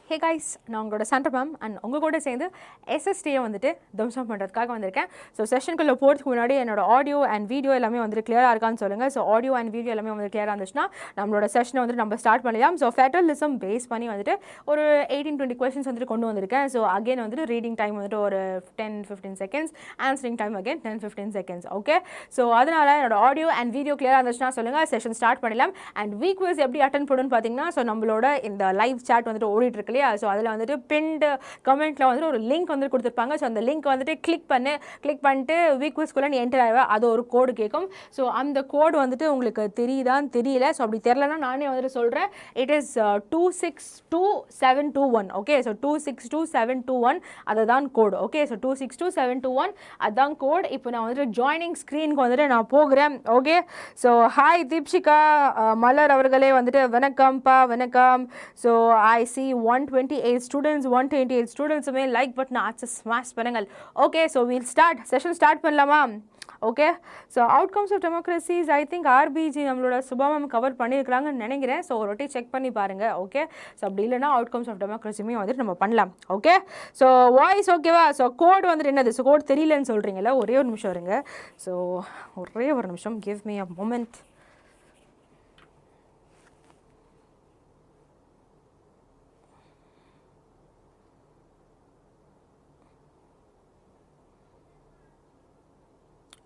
Hey guys, நான் உங்களோட Sandra ma'am and உங்க கூட சேர்ந்து SST வந்துட்டு தம்சம் பண்றதுக்காக வந்திருக்கேன். ஸோ செஷனுக்குள்ள போறதுக்கு முன்னாடி என்னோட ஆடியோ அண்ட் வீடியோ எல்லாமே வந்து கிளியரா இருக்கான்னு சொல்லுங்க. ஸோ ஆடியோ அண்ட் வீடியோ எல்லாமே வந்து கிளியரா இருந்துச்சுன்னா நம்மளோட செஷனை வந்து நம்ம ஸ்டார்ட் பண்ணலாம். ஸோ ஃபெடரலிசம் பேஸ் பண்ணி வந்துட்டு ஒரு 18-20 கொஸ்டின்ஸ் வந்துட்டு கொண்டு வந்திருக்கேன். ஸோ அகைன் வந்துட்டு ரீடிங் டைம் வந்துட்டு ஒரு 10-15 seconds, answering time again 10-15 seconds. Okay, so அதனால என்னோட ஆடியோ அண்ட் வீடியோ கிளியரா இருந்துச்சுன்னா சொல்லுங்க, செஷன் ஸ்டார்ட் பண்ணலாம். அண்ட் வீக் வைஸ் எப்படி அட்டன் பண்ணுன்னு பார்த்தீங்கன்னா, ஸோ நம்மளோட இந்த லைவ் சாட் வந்துட்டு ஓடிட்டு இருக்கு. ஸோ அதில் வந்துட்டு பின்ட் கமெண்ட்டில் வந்துட்டு ஒரு லிங்க் வந்து கொடுத்துருப்பாங்க. ஸோ அந்த லிங்க் வந்துட்டு கிளிக் பண்ணிட்டு வீக் குவிஸ்குள்ளே நீ என்டர் ஆகிவா, அது ஒரு கோடு கேட்கும். ஸோ அந்த கோடு வந்துட்டு உங்களுக்கு தெரியுதான்னு தெரியல. ஸோ அப்படி தெரிலனா நானே வந்துட்டு சொல்கிறேன். It is 262721. ஓகே, ஸோ 262721 அதுதான் கோடு. ஓகே, ஸோ 262721 அதுதான் கோடு. இப்போ நான் வந்துட்டு ஜாயினிங் ஸ்க்ரீனுக்கு வந்துட்டு நான் போகிறேன். Okay, so hi Deepshikha Malar அவர்களே வந்துட்டு வணக்கம்ப்பா, வணக்கம். ஸோ ஐ சி 128 ஸ்டூடெண்ட்ஸுமே லைக் பட்டன் ஆச்சு ஸ்மாஷ் பண்ணுங்கள். Okay, so we'll start, session start பண்ணலாமா? Okay, so outcomes of democracies I think RPG நம்மளோட சுபாமம் கவர் பண்ணியிருக்கிறாங்கன்னு நினைக்கிறேன். ஸோ ஒரு வாட்டி செக் பண்ணி பாருங்கள். ஓகே, ஸோ அப்படி இல்லைனா அவுட்கம்ஸ் ஆஃப் டெமோக்ரஸியுமே வந்துட்டு நம்ம பண்ணலாம். ஓகே, ஸோ வாய்ஸ் ஓகேவா? ஸோ கோட் வந்துட்டு என்னது? ஸோ கோட் தெரியலன்னு சொல்கிறீங்களா? ஒரே ஒரு நிமிஷம் இருங்க. ஸோ ஒரே ஒரு நிமிஷம், give me a moment.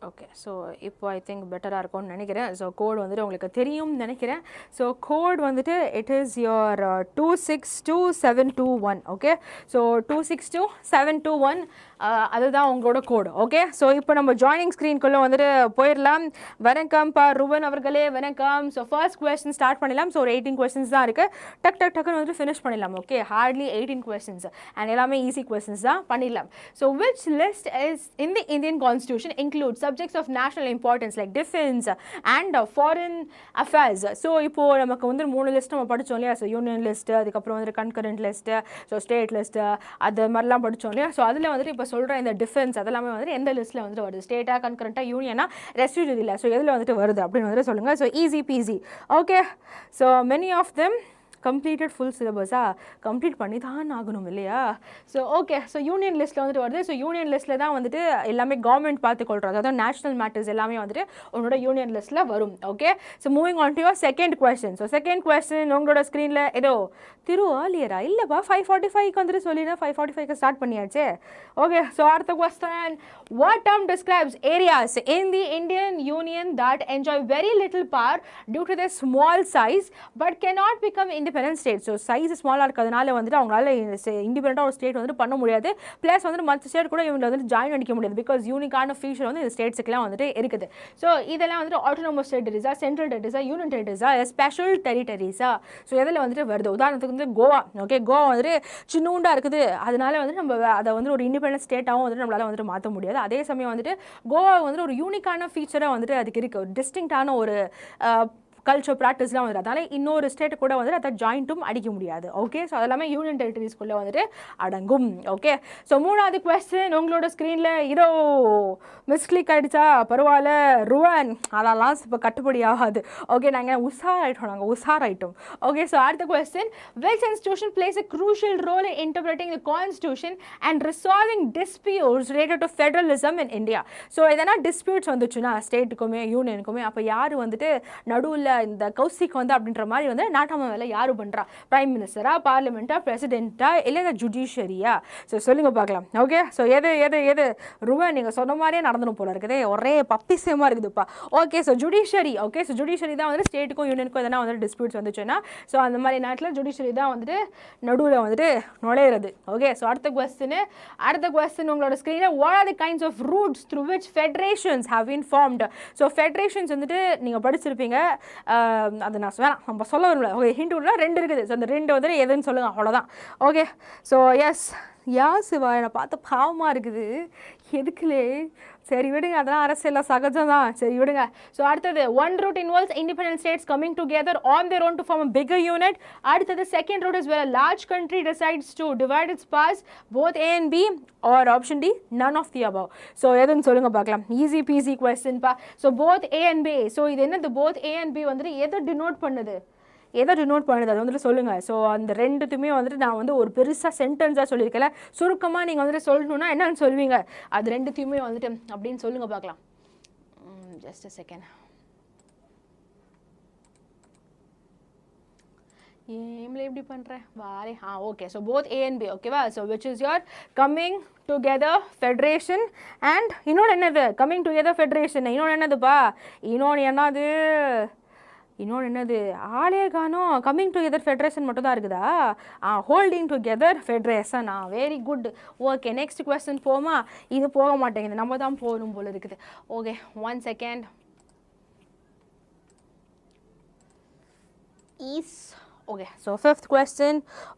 Okay, so இப்போ ஐ திங்க் பெட்டராக இருக்கும்னு நினைக்கிறேன். ஸோ கோட் வந்துட்டு உங்களுக்கு தெரியும்னு நினைக்கிறேன். ஸோ கோட் வந்துட்டு it is your 262721. Okay, so 262721 அதுதான் உங்களோட கோடு. ஓகே, ஸோ இப்போ நம்ம ஜாயினிங் ஸ்க்ரீனுக்குள்ளே வந்துட்டு போயிடலாம். வணக்கம்ப்பா ருவன் அவர்களே, வணக்கம். ஸோ ஃபர்ஸ்ட் கொஸ்டின் ஸ்டார்ட் பண்ணிடலாம். ஸோ ஒரு 18 கொஸ்டின்ஸ் தான் இருக்குது. டக்குன்னு வந்துட்டு ஃபினிஷ் பண்ணிடலாம். ஓகே, ஹார்ட்லி 18 கொஸ்டின்ஸ் அண்ட் எல்லாமே ஈஸி கொஸ்டின்ஸ் தான் பண்ணிடலாம். So which list is in the Indian constitution include subjects of national importance like defense and foreign affairs. So இப்போது நமக்கு வந்து 3 லிஸ்ட் நம்ம படித்தோம் இல்லையா? ஸோ யூனியன் லிஸ்ட்டு, அதுக்கப்புறம் வந்து concurrent list, so state list, அது மாதிரிலாம் படித்தோம் இல்லையா? ஸோ அதில் வந்துட்டு இப்போ சொல்கிற இந்த டிஃபென்ஸ் அதெல்லாமே வந்துட்டு எந்த லிஸ்ட்டில் வந்துட்டு வருது? ஸ்டேட்டாக, கன்கரண்ட்டாக, யூனியனா, ரெஸ்டியூட் இல்லை? ஸோ எதில் வந்துட்டு வருது அப்படின்னு வந்துட்டு சொல்லுங்கள். So easy peasy. Okay, so many of them completed full சிலபஸாக கம்ப்ளீட் பண்ணி தான் ஆகணும் இல்லையா? ஸோ ஓகே, ஸோ யூனியன் லிஸ்ட்டில் வந்துட்டு வருது. ஸோ யூனியன் லிஸ்ட்டில் தான் வந்துட்டு எல்லாமே கவர்மெண்ட் பார்த்துக்கொள்கிறது, அதாவது நேஷனல் மேட்டர்ஸ் எல்லாமே வந்துட்டு உங்களோட யூனியன் லிஸ்ட்டில் வரும். Okay, so moving on to your second question. So second question உங்களோட ஸ்க்ரீனில் ஏதோ ஏர்லியரா இல்லைப்பா 5:45 வந்துட்டு சொல்லினா 5:45 ஸ்டார்ட் பண்ணியாச்சு. ஓகே, ஸோ அடுத்த question. What term describes areas in the Indian union that enjoy very little power due to the small size but cannot become independent state. So size ஸ்மாலாக இருக்கிறதுனால வந்துட்டு அவங்களால இண்டிபெண்டண்டாக ஒரு ஸ்டேட் வந்துட்டு பண்ண முடியாது. ப்ளஸ் வந்துட்டு மற்ற ஸ்டேட் கூட இவங்களை வந்துட்டு ஜாயின் அடிக்க முடியாது. பிகாஸ் யூனிக்கான ஃபீச்சர் வந்து இந்த ஸ்டேட்ஸுக்குலாம் வந்துட்டு இருக்குது. ஸோ இதெல்லாம் வந்துட்டு ஆட்டோனமஸ் டெரிட்டரிஸா, சென்ட்ரல் டெரிட்டரிஸா, யூனியன் டெரிட்டரிஸா, ஸ்பெஷல் டெரிட்டரிஸா? ஸோ எதில் வந்துட்டு வருது? உதாரணத்துக்கு வந்து கோவா. ஓகே, கோவா வந்துட்டு சின்னூண்டா இருக்குது, அதனால வந்து நம்ம அதை வந்து ஒரு இண்டிபெண்டன்ட் ஸ்டேட்டாகவும் வந்துட்டு நம்மளால வந்துட்டு மாற்ற முடியாது. அதே சமயம் வந்துட்டு கோவா வந்துட்டு ஒரு யூனிக்கான ஃபீச்சராக வந்துட்டு அதுக்கு இருக்குது, ஒரு டிஸ்டிங்டான ஒரு கல்ச்சர் ப்ராக்டிஸ்லாம் வந்துட்டு, அதனால் இன்னொரு ஸ்டேட்டு கூட வந்துட்டு அதை ஜாயிண்ட்டும் அடிக்க முடியாது. ஓகே, ஸோ அதெல்லாமே யூனியன் டெரிட்டரிஸ்குள்ளே வந்துட்டு அடங்கும். ஓகே, ஸோ மூணாவது கொஸ்டின் உங்களோட ஸ்க்ரீனில் இதோ மிஸ்கிளிக் ஆகிடுச்சா? பரவாயில்ல ருவன், அதெல்லாம் இப்போ கட்டுப்படி ஆகாது. ஓகே, நாங்கள் உஷாராயிட்டோம். ஓகே, ஸோ அடுத்த question. Which institution place a crucial role in interpreting the constitution and resolving disputes related to federalism in India? So எதனா டிஸ்பியூட்ஸ் வந்துச்சுன்னா ஸ்டேட்டுக்குமே யூனியனுக்குமே, அப்போ யார் வந்துட்டு நடுவில் இந்த கௌசிக் வந்து அப்படின்ற மாதிரி வந்து நாட்டாம வேலை யாரு பண்றா? பிரைம் மினிஸ்டரா, பார்லிமெண்டா, பிரசிடென்ட்டா, இல்லை இந்த ஜுடிஷியரியா? ஸோ சொல்லுங்க பார்க்கலாம். ஓகே, ஸோ எது ருவன் நீங்கள் சொன்ன மாதிரியே நடந்துடும் போல இருக்குதே, ஒரே பப்பிசேமா இருக்குதுப்பா. Okay, so judiciary. Okay, so judiciary தான் வந்து ஸ்டேட்டுக்கும் யூனியனுக்கும் எதனா வந்துட்டு டிஸ்பியூட்ஸ் வந்துச்சுன்னா, ஸோ அந்த மாதிரி நேரத்தில் ஜுடிஷியரி தான் வந்துட்டு நடுவில் வந்துட்டு நுழையிறது. ஓகே, ஸோ அடுத்த கொஸ்டின் உங்களோட ஸ்க்ரீனில். What are the kinds of routes through which federations have been formed? So federations வந்துட்டு நீங்கள் படிச்சிருப்பீங்க, அது நான் நம்ம சொல்ல வரும்ல. ஓகே, ஹிண்ட் உள்ள 2 இருக்குது. ஸோ அந்த 2 வந்துட்டு எதுன்னு சொல்லுங்க, அவ்வளோதான். ஓகே, ஸோ எஸ் சிவா என்னை பார்த்து பாவமாக இருக்குது, எதுக்குலே? சரி விடுங்க, அதெல்லாம் அரசியலில் சகஜம் தான். சரி விடுங்க. ஸோ அடுத்தது, one route involves independent states coming together on their own to form a bigger unit. அடுத்தது, second route is where a large country decides to divide its parts both A and B, or option D, none of the above. So எதுன்னு சொல்லுங்க பார்க்கலாம். Easy peasy question பா. So both A and B. So இது என்னது? Both A and B வந்துட்டு எதை denote பண்ணுது? எதை டினோட் பண்ணுது அது வந்துட்டு சொல்லுங்கள். ஸோ அந்த ரெண்டுத்துமே வந்துட்டு நான் வந்து ஒரு பெருசாக சென்டென்ஸாக சொல்லியிருக்கல, சுருக்கமாக நீங்கள் வந்துட்டு சொல்லணுன்னா என்னன்னு சொல்வீங்க, அது ரெண்டுத்தையுமே வந்துட்டு அப்படின்னு சொல்லுங்கள் பார்க்கலாம். Just a second. ஏம்ல எப்படி பண்ணுறேன் வாரே. Okay. So both A and B ஓகேவா. So which is your coming together federation and இன்னொன்று என்னது கம்மிங் டுகெதர் ஃபெடரேஷன், இன்னொன்று என்னதுப்பா, இன்னொன்று என்னது ஆளே காணோம். கம்மிங் டுகெதர் ஃபெடரேஷன் மட்டும் தான் இருக்குதா? Holding together federation. Very good. Okay, next question போமா. இது போக மாட்டேங்குது, நம்ம தான் போகணும் போல இருக்குது. Okay, 1 second. Okay, so fifth question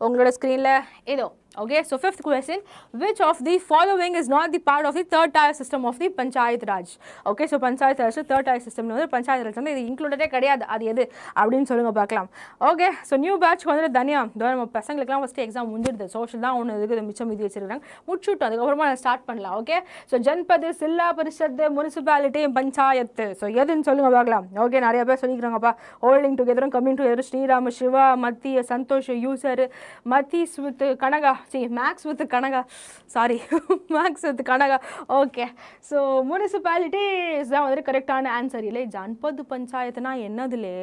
உங்களோட ஸ்க்ரீனில் ஏதோ. Okay, so fifth question, which of the following is not the part of the third tier system of the Panchayat Raj? Okay, so Panchayat Raj third tier system வந்து Panchayat Raj வந்து இது இன்க்ளூடடே கிடையாது, அது எது அப்படின்னு சொல்லுங்க பார்க்கலாம். ஓகே, ஸோ நியூ பேட்ச் வந்து தனியா நம்ம பசங்களுக்குலாம் ஃபஸ்ட்டு எக்ஸாம் முடிஞ்சிடுது, சோஷியல் தான் ஒன்று இருக்குது மிச்சம் மீதி வச்சுருக்காங்க, முடிச்சுட்டு அதுக்கப்புறமா ஸ்டார்ட் பண்ணலாம். Okay, so Janpad, Zilla Parishad, municipality, panchayat, so எதுன்னு சொல்லுங்க பார்க்கலாம். ஓகே, நிறைய பேர் சொல்லிக்கிறாங்கப்பா, ஹோல்டிங் டுகெதரும் கம்மிங் டுகெதர், ஸ்ரீராம, சிவா, மத்திய, Santosh, user, maths with Kanaga, maths with Kanaga, sorry maths with Kanaga. Okay, so municipalities தான் வந்துட்டு கரெக்டான ஆன்சர். இல்லை ஜன்பது பஞ்சாயத்துனா என்னதுலே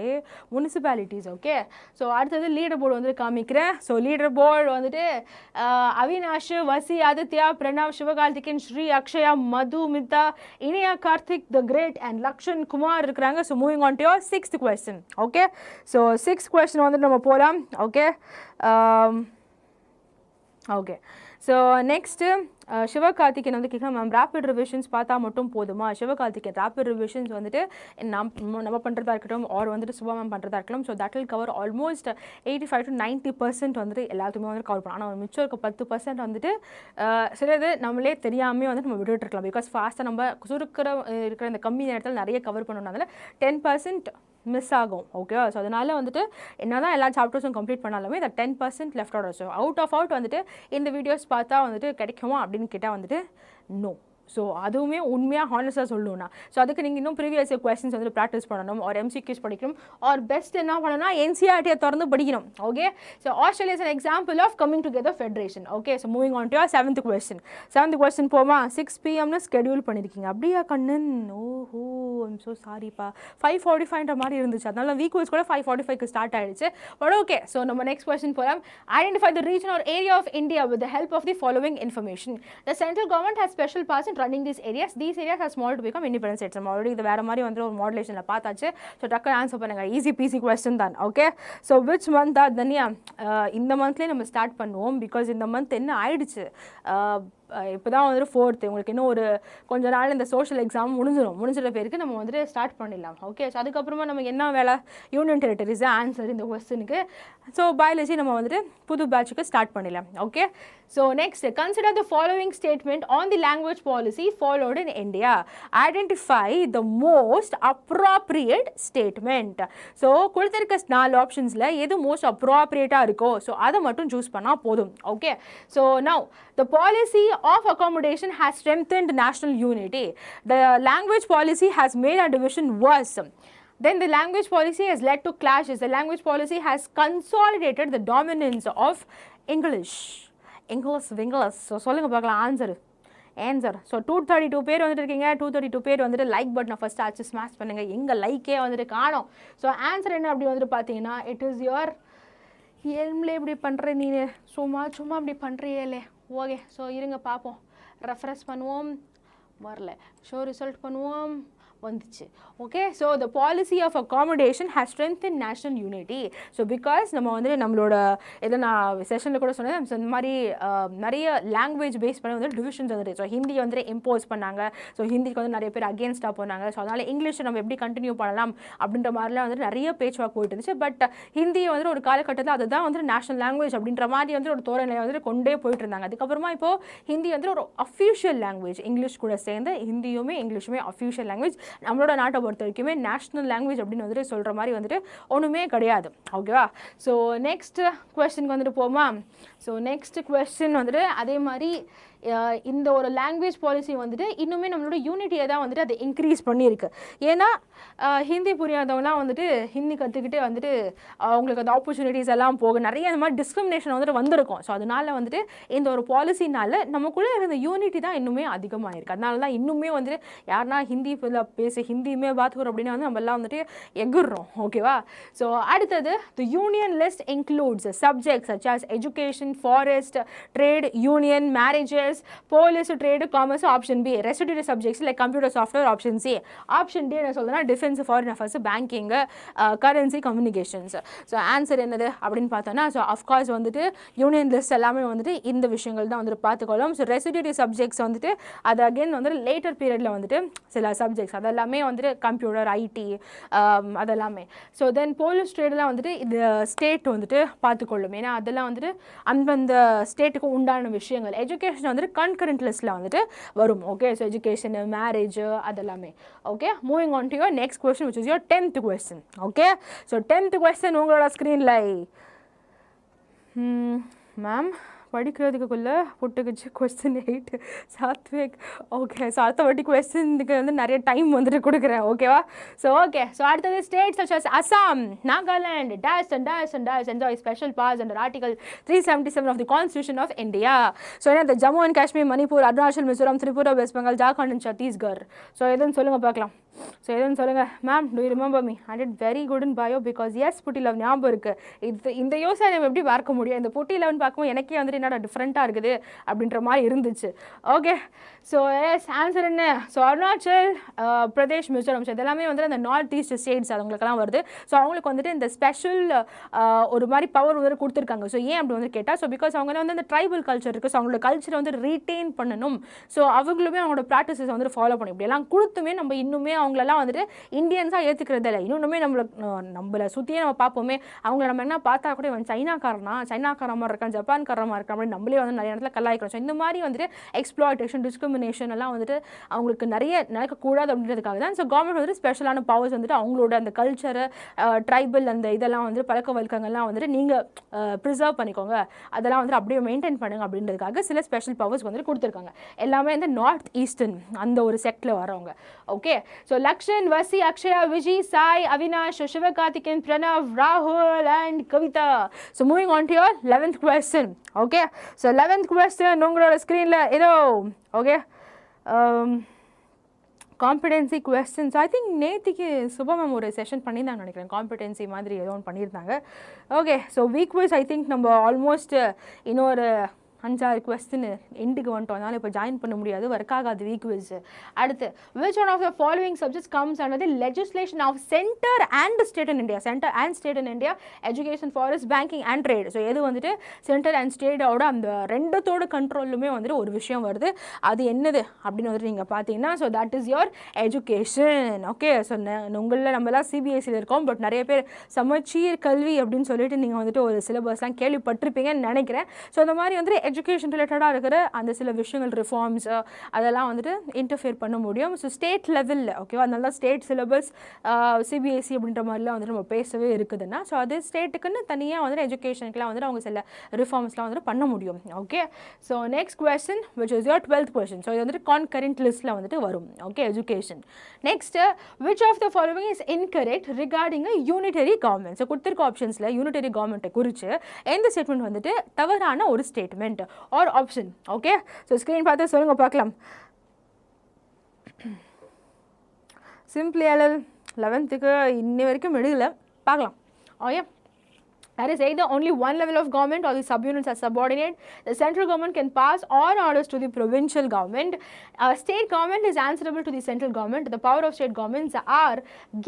முனிசிபாலிட்டிஸ். ஓகே, ஸோ அடுத்தது லீடர் போர்டு வந்துட்டு காமிக்கிறேன். ஸோ லீடர் போர்டு வந்துட்டு Avinash, Vasi, Aditya, Pranav, Sivakarthikeyan, Sri, Akshaya, Madhu, மிதா, Iniya, Karthik the great and Lakshan Kumar இருக்கிறாங்க. So moving on to your sixth question. Okay, so sixth question வந்துட்டு நம்ம போகலாம். Okay, okay, so next Sivakarthikeyan வந்து கேட்கலாம், மேம் ரேப்பிட் ரிவிஷன்ஸ் பார்த்தா மட்டும் போதுமா? சிவகார்த்திகேயன் ரேப்பிட் ரிவிஷன்ஸ் வந்துட்டு நம்ம பண்ணுறதா இருக்கட்டும் ஆர் வந்துட்டு சுபா மேம் பண்ணுறதா இருக்கலாம். So that will cover almost 85 to 90% வந்துட்டு எல்லாத்துக்குமே வந்து கவர் பண்ணலாம். ஆனால் மிச்சம் இருக்க 10% வந்துட்டு சிலது நம்மளே தெரியாமே வந்துட்டு நம்ம விட்டுட்டு இருக்கலாம். பிகாஸ் ஃபாஸ்ட்டாக நம்ம இருக்கிற இந்த கம்மி நேரத்தில் நிறைய கவர் பண்ணணும்னால 10% மிஸ் ஆகும். ஓகேவா? ஸோ அதனால் வந்துட்டு என்ன தான் எல்லா சாப்டர்ஸும் கம்ப்ளீட் பண்ணாலுமே இந்த 10% லெஃப்ட் அவுட். ஸோ அவுட் வந்துட்டு இந்த வீடியோஸ் பார்த்தா வந்துட்டு கிடைக்குமா அப்படின்னு கேட்டால் வந்துட்டு நோ. ஸோ அதுவுமே உண்மையாக ஹானஸ்ட்டாக சொல்லணும்னா ஸோ அதுக்கு நீங்கள் இன்னும் ப்ரீவியஸ் கொஸ்டின்ஸ் வந்து ப்ராக்டிஸ் பண்ணணும், ஒரு MCQs படிக்கணும், ஆர் பெஸ்ட் என்ன பண்ணணும்னா NCERT திறந்து படிக்கணும். Okay, so Australia is an example of coming together federation. Okay, so moving on to your seventh question போமா. 6 PM ஸ்கெடியூல் பண்ணியிருக்கீங்க அப்படியா கண்ணன்? ஓஹோ, ஐம் ஸோ சாரிப்பா. 5:45 மாதிரி இருந்துச்சு, அதனால வீக் வைஸ் கூட 5:45 ஸ்டார்ட் ஆகிடுச்சு. பட் ஓகே, ஸோ நம்ம நெக்ஸ்ட் கொஸ்டின் போகலாம். Identify the region or area of India with the help of the following information. The central government has special pass in running these areas are small to become independent states. நம்ம already இது வேறு மாதிரி வந்து ஒரு மாடுலேஷனில் பார்த்தாச்சு. So டக்குன்னு answer பண்ணுங்கள், easy peasy question தான். ஓகே, ஸோ விச் மந்த் தான் தனியா இந்த மந்த்லேயே நம்ம ஸ்டார்ட் பண்ணுவோம். பிகாஸ் இந்த மந்த் என்ன ஆயிடுச்சு, இப்போ தான் வந்துட்டு 4th, உங்களுக்கு இன்னும் ஒரு கொஞ்ச நாள் இந்த சோஷியல் எக்ஸாம் முடிஞ்சிட பேருக்கு நம்ம வந்துட்டு ஸ்டார்ட் பண்ணிடலாம். ஓகே, ஸோ அதுக்கப்புறமா நம்ம என்ன வேலை, யூனியன் டெரிட்டரிஸ் ஆன்சர் இந்த கொஸ்டினுக்கு. ஸோ பயாலஜி நம்ம வந்துட்டு புது பேட்சுக்கு ஸ்டார்ட் பண்ணிடலாம். Okay, so next, consider the following statement on the language policy followed in India. Identify the most appropriate statement. So கொடுத்துருக்க 4 ஆப்ஷன்ஸில் எது மோஸ்ட் அப்ராப்ரியேட்டாக இருக்கோ ஸோ அதை மட்டும் சூஸ் பண்ணால் போதும். Okay, so now the policy of accommodation has strengthened national unity. The language policy has made our division worse. Then the language policy has led to clashes. The language policy has consolidated the dominance of English. So சொல்லுங்க பார்க்கலாம் answer. So 232 பேர் வந்துட்டு இருக்கீங்க. 232 பேர் வந்துட்டு like பட்டனை first ஆச்சு smash பண்ணுங்கள். எங்கள் லைக்கே வந்துட்டு காணோம். ஸோ ஆன்சர் என்ன அப்படி வந்துட்டு பார்த்தீங்கன்னா, இட் இஸ் யுவர் ஏம்லே இப்படி பண்ணுற நீ சும்மா அப்படி பண்ணுறியலே. ஓகே, ஸோ இருங்க பார்ப்போம், ரெஃப்ரெஷ் பண்ணுவோம், வரல, ஷோ ரிசல்ட் பண்ணுவோம், வந்துச்சு. Okay, so the policy of accommodation has strength in national unity. So because நம்ம வந்து நம்மளோட எதை நான் செஷனில் கூட சொன்னேன், ஸோ இந்த மாதிரி நிறைய லாங்குவேஜ் பேஸ் பண்ணி வந்து டிவிஷன்ஸ் வந்துட்டு. ஸோ ஹிந்தி வந்துட்டு இம்போஸ் பண்ணாங்க. ஸோ ஹிந்திக்கு வந்து நிறைய பேர் அகேன்ஸ்டாக போனாங்க. ஸோ அதனால் இங்கிலீஷை நம்ம எப்படி கண்டினியூ பண்ணலாம் அப்படின்ற மாதிரிலாம் வந்துட்டு நிறைய பேச்சுவாக்கு போயிட்டு இருந்துச்சு. பட் ஹிந்தியை வந்துட்டு ஒரு காலகட்டத்தில் அதுதான் வந்துட்டு நேஷனல் லாங்குவேஜ் அப்படின்ற மாதிரி வந்துட்டு ஒரு தோரணையை வந்துட்டு கொண்டே போயிட்டு இருந்தாங்க. அதுக்கப்புறமா இப்போது ஹிந்தி வந்துட்டு ஒரு அஃபிஷியல் லாங்குவேஜ், இங்கிலீஷ் கூட சேர்ந்து ஹிந்தியுமே இங்கிலீஷுமே அஃபிஷியல் லாங்குவேஜ். நம்மளோட நாட்டை பொறுத்த வரைக்குமே நேஷ்னல் லாங்குவேஜ் அப்படின்னு வந்துட்டு சொல்கிற மாதிரி வந்துட்டு ஒன்றுமே கிடையாது. ஓகேவா? ஸோ நெக்ஸ்ட் கொஸ்டினுக்கு வந்துட்டு போமா. ஸோ நெக்ஸ்ட் கொஸ்டின் வந்துட்டு அதே மாதிரி இந்த ஒரு லாங்குவேஜ் பாலிசி வந்துட்டு இன்னுமே நம்மளோட யூனிட்டியை தான் வந்துட்டு அதை இன்க்ரீஸ் பண்ணியிருக்கு. ஏன்னா ஹிந்தி புரியாதவங்களாம் வந்துட்டு ஹிந்தி கற்றுக்கிட்டு வந்துட்டு அவங்களுக்கு அந்த ஆப்பர்ச்சுனிட்டிஸ் எல்லாம் போக நிறைய இந்த மாதிரி டிஸ்கிரிமினேஷன் வந்துட்டு வந்திருக்கும். ஸோ அதனால வந்துட்டு இந்த ஒரு பாலிசினால நமக்குள்ளே இருந்த யூனிட்டி தான் இன்னுமே அதிகமாக இருக்குது. அதனால தான் இன்னுமே வந்துட்டு யாருனா ஹிந்தி பேச ஹிந்தியுமே பார்த்துக்கிறோம் அப்படின்னா வந்து நம்ம எல்லாம் வந்துட்டு எகுறோம். ஓகேவா? ஸோ அடுத்தது the union list includes subjects such as education, forest, trade, union, marriages, police, trade, commerce. Option B restricted subjects like computer software. Option C. Option D என்ன சொல்றேன்னா டிஃபென்ஸ், ஃபாரின் அஃபேர்ஸ், பேங்கிங், கரன்சி, கம்யூனிகேஷன்ஸ். ஸோ ஆன்சர் என்னது அப்படின்னு பார்த்தோன்னா ஸோ அஃப்கோர்ஸ் வந்துட்டு யூனியன் லிஸ்ட் எல்லாமே வந்துட்டு இந்த விஷயங்கள் தான் வந்துட்டு பார்த்துக்கொள்ளும். ஸோ ரெசிடியூட்டிவ் சப்ஜெக்ட்ஸ் வந்துட்டு அது அகெயின் வந்துட்டு லேட்டர் பீரியடில் வந்துட்டு சில சப்ஜெக்ட்ஸ் அதெல்லாமே வந்துட்டு கம்ப்யூட்டர், ஐடி அதெல்லாமே. ஸோ தென் போலீஸ் ட்ரேடெலாம் வந்துட்டு இது ஸ்டேட் வந்துட்டு பார்த்துக்கொள்ளும். ஏன்னா அதெல்லாம் வந்துட்டு அந்தந்த ஸ்டேட்டுக்கு உண்டான விஷயங்கள். எஜுகேஷன் வந்துட்டு கன்கரண்ட் லிஸ்ட்டில் வந்துட்டு வரும். ஓகே, ஸோ எஜுகேஷன், மேரேஜ் அதெல்லாமே. Okay, moving on to your next question which is your 10th question. Okay, so 10th question உங்களோட ஸ்க்ரீனில் மேம் படிக்கிறதுக்குள்ளே புட்டுக்குச்சு கொஸ்டின் 8 சாத்விக். ஓகே, ஸோ அடுத்த வாட்டி கொஸ்டினுக்கு வந்து நிறைய டைம் வந்துட்டு கொடுக்குறேன். ஓகேவா? ஸோ ஓகே, ஸோ அடுத்தது states such as Assam, Nagaland, dash and dash and dash enjoy special powers under Article 377 of the Constitution of India. So என்ன இந்த Jammu and Kashmir, Manipur, Arunachal, Mizoram, Tripura, West Bengal, Jharkhand and Chhattisgarh. So எதுன்னு சொல்லுங்கள் பார்க்கலாம். ஸோ எதுன்னு சொல்லுங்கள் ma'am. Do you remember me? I did very good in bio because எஸ் புட்டி லவ் ஞாபகம் இருக்குது. இந்த யோசனை நம்ம எப்படி பார்க்க முடியும்? இந்த புட்டி லெவன் பார்க்கும்போது எனக்கே வந்துட்டு என்னடா டிஃப்ரெண்ட்டாக இருக்குது அப்படின்ற மாதிரி இருந்துச்சு. ஓகே, ஸோ எஸ் ஆன்சர் என்ன? ஸோ அருணாச்சல் பிரதேஷ், மிசோரம். ஸோ இதெல்லாமே வந்து அந்த நார்த் ஈஸ்ட் ஸ்டேட்ஸ் அவங்களுக்கெல்லாம் வருது. ஸோ அவங்களுக்கு வந்துட்டு இந்த ஸ்பெஷல் ஒரு மாதிரி பவர் வந்து கொடுத்துருக்காங்க. ஸோ ஏன் அப்படி வந்து கேட்டால் ஸோ பிகாஸ் அவங்க வந்து அந்த ட்ரைபல் கல்ச்சர் இருக்குது. ஸோ அவங்களோட கல்ச்சரை வந்து ரீட்டைன் பண்ணணும். ஸோ அவங்களுமே அவங்களோட ப்ராக்டிஸஸ் வந்துட்டு ஃபாலோ பண்ணி இப்படியெல்லாம் கொடுத்துமே நம்ம இன்னுமே அவங்களெல்லாம் வந்துட்டு இந்தியன்ஸாக ஏற்றுக்கிறது இல்லை. இன்னுமே நம்மளை சுற்றியே நம்ம பார்ப்போமே. அவங்கள நம்ம என்ன பார்த்தா கூட இவன் சைனாக்காரன் மாதிரி இருக்கான், ஜப்பான்காரன் மாதிரி இருக்கான் அப்படின்னு நம்மளே வந்து நிறைய இடத்துல கலாய்க்கிறோம். ஸோ இந்த மாதிரி வந்துட்டு எக்ஸ்ப்ளாய்டேஷன், டிஸ்கிரிமினேஷன் எல்லாம் வந்துட்டு அவங்களுக்கு நிறைய நடக்கக்கூடாது அப்படின்றதுக்காக தான் ஸோ கவர்மெண்ட் வந்துட்டு ஸ்பெஷலான பவர்ஸ் வந்துட்டு அவங்களோட அந்த கல்ச்சரை, ட்ரைபல் அந்த இதெல்லாம் வந்து பழக்க வழக்கங்கள்லாம் வந்துட்டு நீங்கள் ப்ரிசர்வ் பண்ணிக்கோங்க, அதெல்லாம் வந்துட்டு அப்படியே மெயின்டைன் பண்ணுங்க அப்படின்றதுக்காக சில ஸ்பெஷல் பவர்ஸ் வந்துட்டு கொடுத்துருக்காங்க. எல்லாமே வந்து நார்த் ஈஸ்டர்ன் அந்த ஒரு செக்டில் வரவங்க. ஓகே, ஸோ லக்ஷன், வசி, அக்ஷயா, விஜய், சாய், அவினாஷ், சிவகார்த்திகேயன், பிரணவ், ராகுல் and Kavitha. So moving on to your 11th question. Okay, so 11th question உங்களோட ஸ்க்ரீனில் ஏதோ okay competency questions. I think நேற்றுக்கு சுபமம் ஒரு செஷன் பண்ணியிருந்தாங்க நினைக்கிறேன். காம்பிடென்சி மாதிரி ஏதோ ஒன்று பண்ணியிருந்தாங்க. Okay, so week wise I think நம்ம ஆல்மோஸ்ட் இன்னொரு 5-6 கொஸ்டின் எண்டுக்கு வந்துட்டோம். அதனால் இப்போ ஜாயின் பண்ண முடியாது, ஒர்க் ஆகாது வீக் வைஸ். அடுத்து which one of the following subjects comes under the legislation of center and state in India? Center and state in India, education, forest, banking and trade. So எது வந்துட்டு centre and ஸ்டேட்டோட அந்த ரெண்டத்தோட கண்ட்ரோலுமே வந்துட்டு ஒரு விஷயம் வருது. அது என்னது அப்படின்னு வந்துட்டு நீங்கள் பார்த்தீங்கன்னா so that is your education. Okay, so உங்களில் நம்மளாம் சிபிஎஸ்சியில் இருக்கோம். பட் நிறைய பேர் சமச்சீர் கல்வி அப்படின்னு சொல்லிட்டு நீங்கள் வந்துட்டு ஒரு சிலபஸ்லாம் கேள்விப்பட்டிருப்பீங்கன்னு நினைக்கிறேன். ஸோ அந்த மாதிரி வந்துட்டு எஜுகேஷன் ரிலேட்டடாக இருக்கிற அந்த சில விஷயங்கள், ரிஃபார்ம்ஸ் அதெல்லாம் வந்துட்டு இன்டர்ஃபியர் பண்ண முடியும். ஸோ ஸ்டேட் லெவலில் ஓகேவா, அதனால ஸ்டேட் சிலபஸ் சிபிஎஸ்சி அப்படின்ற மாதிரிலாம் வந்துட்டு நம்ம பேசவே இருக்குதுன்னா ஸோ அது ஸ்டேட்டுக்குன்னு தனியாக வந்துட்டு எஜுகேஷனுக்குலாம் வந்துட்டு அவங்க சில ரிஃபார்ம்ஸ்லாம் வந்துட்டு பண்ண முடியும். Okay, so next question which is your 12th question. So இது வந்துட்டு கான்கரண்ட் லிஸ்ட்டில் வந்துட்டு வரும். Okay, education. Next which of the following is incorrect regarding a unitary government. So கொடுத்துருக்க ஆப்ஷன்ஸில் யூனிட்டரி கவர்மெண்ட்டை குறித்து எந்த ஸ்டேட்மெண்ட் வந்துட்டு தவறான ஒரு statement or option. Okay, so screen பார்த்து சொல்லுங்க பார்க்கலாம். சிம்பிளி LL 11th இன்னி வரைக்கும் எடுக்கல, பார்க்கலாம். Okay, that is either only one level of government or the subunits are subordinate. The central government can pass all orders to the provincial government. State government is answerable to the central government. The power of state governments are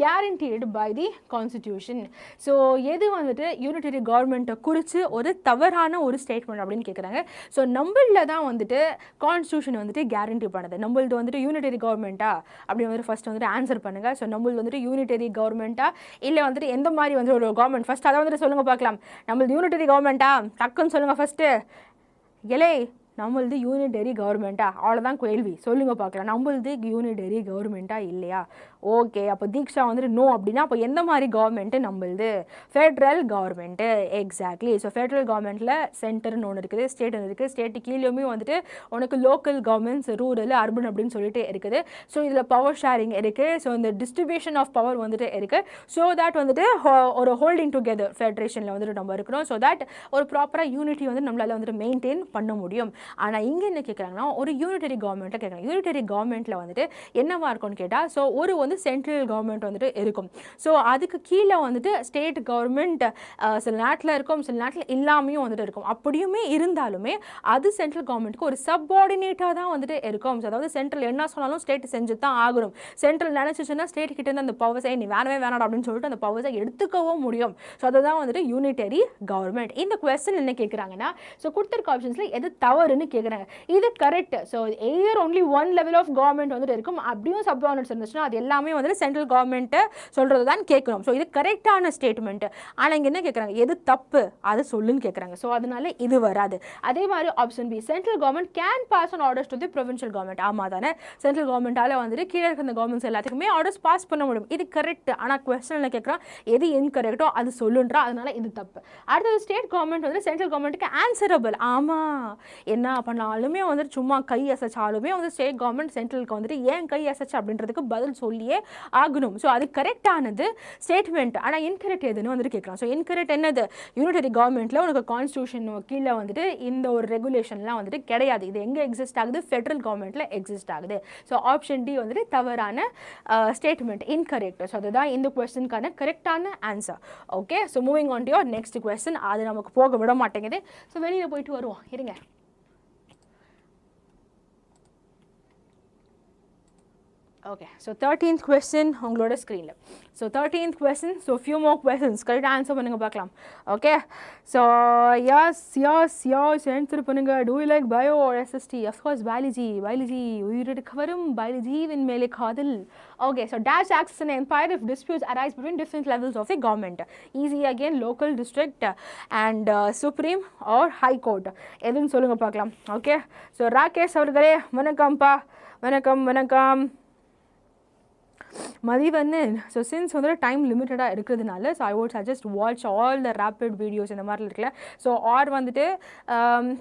guaranteed by the constitution. So எது வந்துட்டு unitary கவர்மெண்ட்டை குறித்து ஒரு தவறான ஒரு statement அப்படின்னு கேட்குறாங்க. So நம்மளில் தான் வந்துட்டு கான்ஸ்டியூஷன் வந்துட்டு கேரண்டி பண்ணுது. நம்மளது வந்துட்டு யூனிட்டரி கவர்மெண்ட்டா அப்படின்னு வந்துட்டு ஃபஸ்ட் வந்துட்டு ஆன்சர் பண்ணுங்கள். ஸோ நம்மளது வந்துட்டு யூனிட்டரி கவர்மெண்ட்டா இல்லை வந்துட்டு எந்த மாதிரி வந்து ஒரு கவர்மெண்ட் ஃபஸ்ட் அதை வந்துட்டு சொல்லுங்கள் பார்க்கலாம். நம்மளது யூனிட்டரி கவர்மெண்ட்டா டக்குன்னு சொல்லுங்கள் ஃபஸ்ட்டு. எலே நம்மளது யூனிட்டரி கவர்மெண்ட்டா? அவ்வளோதான் கேள்வி, சொல்லுங்கள் பார்க்கலாம். நம்மளது யூனிட்டரி கவர்மெண்ட்டா இல்லையா? ஓகே, அப்போ தீக்ஷா வந்துட்டு நோ அப்படின்னா அப்போ எந்த மாதிரி கவர்மெண்ட்டு நம்மளுது? Federal government. Exactly. So Federal கவர்மெண்ட்டில் சென்டர்னு ஒன்று இருக்குது, ஸ்டேட் ஒன்று இருக்குது. ஸ்டேட்டு கீழேயுமே வந்துட்டு உனக்கு லோக்கல் கவர்மெண்ட்ஸ், ரூரல், அர்பன் அப்படின்னு சொல்லிட்டு இருக்குது. ஸோ இதில் பவர் ஷேரிங் இருக்குது. ஸோ இந்த டிஸ்ட்ரிபியூஷன் ஆஃப் பவர் வந்துட்டு இருக்குது. ஸோ தட் வந்துட்டு ஒரு ஹோல்டிங் டுகெதர் ஃபெட்ரேஷனில் வந்துட்டு நம்ம இருக்கிறோம். ஸோ தட் ஒரு ப்ராப்பராக யூனிட்டி வந்து நம்மளால் வந்துட்டு மெயின்டைன் பண்ண முடியும். ஆனால் இங்கே என்ன கேட்குறாங்கன்னா ஒரு யூனிட்டரி கவர்மெண்ட்டை கேட்குறாங்க. யூனிட்டரி கவர்மெண்ட்டில் வந்துட்டு என்னவா இருக்கும்னு கேட்டால், ஸோ ஒரு வந்து சென்ட்ரல் கவர்மெண்ட் வந்துட்டு இருக்கும். ஸோ அதுக்கு கீழே வந்துட்டு ஸ்டேட் கவர்மெண்ட் சில நேரத்தில் இருக்கும், சில நேரத்தில் இல்லாமையும் வந்துட்டு இருக்கும். அப்படியுமே இருந்தாலுமே அது சென்ட்ரல் கவர்மெண்ட்டுக்கு ஒரு சப்பார்டினேட்டாக தான் வந்துட்டு இருக்கும். ஸோ அதாவது சென்ட்ரல் என்ன சொன்னாலும் ஸ்டேட் செஞ்சு தான் ஆகணும். சென்ட்ரல் நினச்சிச்சுன்னா ஸ்டேட் கிட்ட இருந்து அந்த பவர்ஸை நீ வேணவே வேணாம் அப்படின்னு சொல்லிட்டு அந்த பவர்ஸை எடுத்துக்கவும் முடியும். ஸோ அதுதான் வந்துட்டு யூனிட்டரி கவர்மெண்ட். இந்த கொஸ்டின் என்ன கேட்குறாங்கன்னா, ஸோ கொடுத்துருக்க ஆப்ஷன்ஸில் எது தவறுன்னு கேட்குறாங்க. இது correct. So either only one level of government வந்துட்டு இருக்கும், அப்படியும் சப்பார்டினேட்ஸ் இருந்துச்சுன்னா அது எல்லாமே வந்துட்டு சென்ட்ரல் கவர்மெண்ட்டை சொல்கிறது தான் கேட்கணும். ஸோ இது கரெக்டான ஸ்டேட்மெண்ட். ஆனால் இங்கே என்ன கேட்குறாங்க, எது தப்பு அதை சொல்லுன்னு கேட்குறாங்க. ஸோ அதனால இது வராது. அதே மாதிரி option B, central government can pass on orders to the provincial government. ஆமாம் தானே, சென்ட்ரல் கவர்மெண்ட்டால் வந்துட்டு கீழே இருக்கிற கவர்மெண்ட்ஸ் எல்லாத்துக்குமே ஆர்டர்ஸ் பாஸ் பண்ண முடியும். இது கரெக்ட். ஆனால் கொஸ்டினில் கேட்குறான் எது இன்கரெக்டோ அது சொல்லுன்றா, அதனால இது தப்பு. அடுத்தது ஸ்டேட் கவர்மெண்ட் வந்து சென்ட்ரல் கவர்மெண்ட்டுக்கு ஆன்சரபிள். ஆமாம், என்ன பண்ணாலுமே வந்துட்டு சும்மா கை அசைச்சாலுமே வந்து ஸ்டேட் கவர்மெண்ட் சென்ட்ரலுக்கு வந்துட்டு ஏன் கை அசைச்சு அப்படின்றதுக்கு பதில் சொல்லியே ஆகணும். ஸோ அது கரெக்டானது ஸ்டேட்மெண்ட். ஆனால் இன்கரெக்ட் எதுன்னு வந்துட்டு கேட்குறான். ஸோ இன்கரெக்ட் என்னது, யூனிட்டரி கவர்மெண்ட்டில் உனக்கு கான்ஸ்டியூஷன் கீழே வந்துட்டு இந்த ஒரு ரெகுலேஷன்லாம் வந்துட்டு கிடையாது. இது எங்கே எக்ஸிஸ்ட் ஆகுது, ஃபெட்ரல் கவர்மெண்ட்டில் எக்ஸிஸ்ட் ஆகுது. ஸோ ஆப்ஷன் டி வந்துட்டு தவறான ஸ்டேட்மெண்ட், இன்கரெக்ட். ஸோ அதுதான் இந்த கொஸ்டினுக்கான கரெக்டான answer. Okay, so moving on to your next question. அது நமக்கு போக விட மாட்டேங்குது. ஸோ வெளியில் போயிட்டு வருவோம், இருங்க. Okay, so 13th question உங்களோட ஸ்க்ரீனில். So 13th question, so few more questions கரெக்டாக ஆன்சர் பண்ணுங்க பார்க்கலாம். ஓகே, ஸோ yes ஆன்சர் பண்ணுங்க. Do you like bio or SST? Of course biology. உயிருக்கு வரும் biology-வின் மேலே காதல். Okay, so dash acts as an empire if disputes arise between different levels of the government. Easy again, local, district and supreme or high court. எதுன்னு சொல்லுங்க பார்க்கலாம். Okay, so Rakesh அவர்களே வணக்கம்ப்பா. வணக்கம். மதிவண்ணன், ஸோ சின்ஸ் வந்து டைம் லிமிட்டடாக இருக்கிறதுனால so I would suggest watch all the rapid videos இந்த மாதிரிலாம் இருக்குல்ல. ஸோ ஆர் வந்துட்டு